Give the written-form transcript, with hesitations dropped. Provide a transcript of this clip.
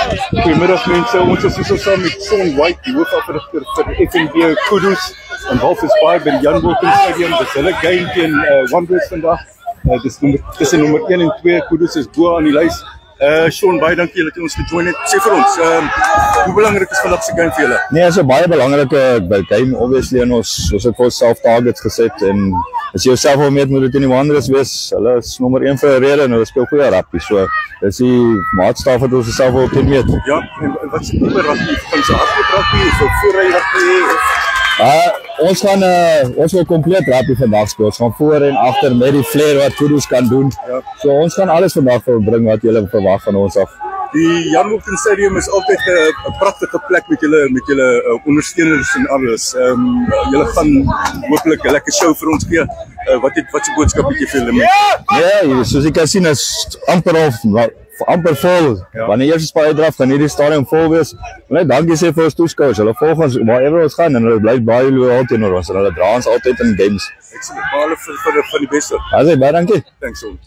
Goedemiddag mensen, ons is hier saam met Sean White, die hoofafrigter vir FNB Kudus in Walvis Bay by die Jan Wilkins Stadium. Dis hulle game teen Wanderers vandag. Dis tussen nommer 1 en 2, Kudus is bo aan die lys. Sean, baie dankie dat jy ons gejoin het. Sê vir ons, hoe belangrik is vandag se game vir julle? Nee, is 'n baie belangrike game, obviously, en ons het vir onsself targets geset en as jy jouself wil meet, moet dit in die Wanderers wees. Hulle is nommer 1 vir 'n rede en hulle speel goeie rugby. So, dis die maatstaf wat ons onsself wil meet. Ja, en wat is die tipe rugby? Gaan se hardloop rugby of voorry rugby? Ons wil kompleet rugby vandag speel. Ons gaan voor en agter met die flair wat Kudus kan doen. Ja. So ons gaan alles vandag bring wat julle verwag van ons af. Die Jan Wilkins Stadium is altyd 'n pragtige plek met julle ondersteuners en alles. Julle gaan hopelik 'n lekker show vir ons gee. Wat se boodskap het jy vir hulle mee? Ja, soos jy kan sien is amper vol. Ja. Wanneer die eerste spaai draf, gaan hierdie stadion vol wees. Net dankie sê vir ons toeskouers. Hulle volg ons waarever ons gaan en hulle bly baie loyaal teenoor ons en hulle dra ons altyd in games. Excellent. Baie vir die beste. Baie dankie. Thanks all.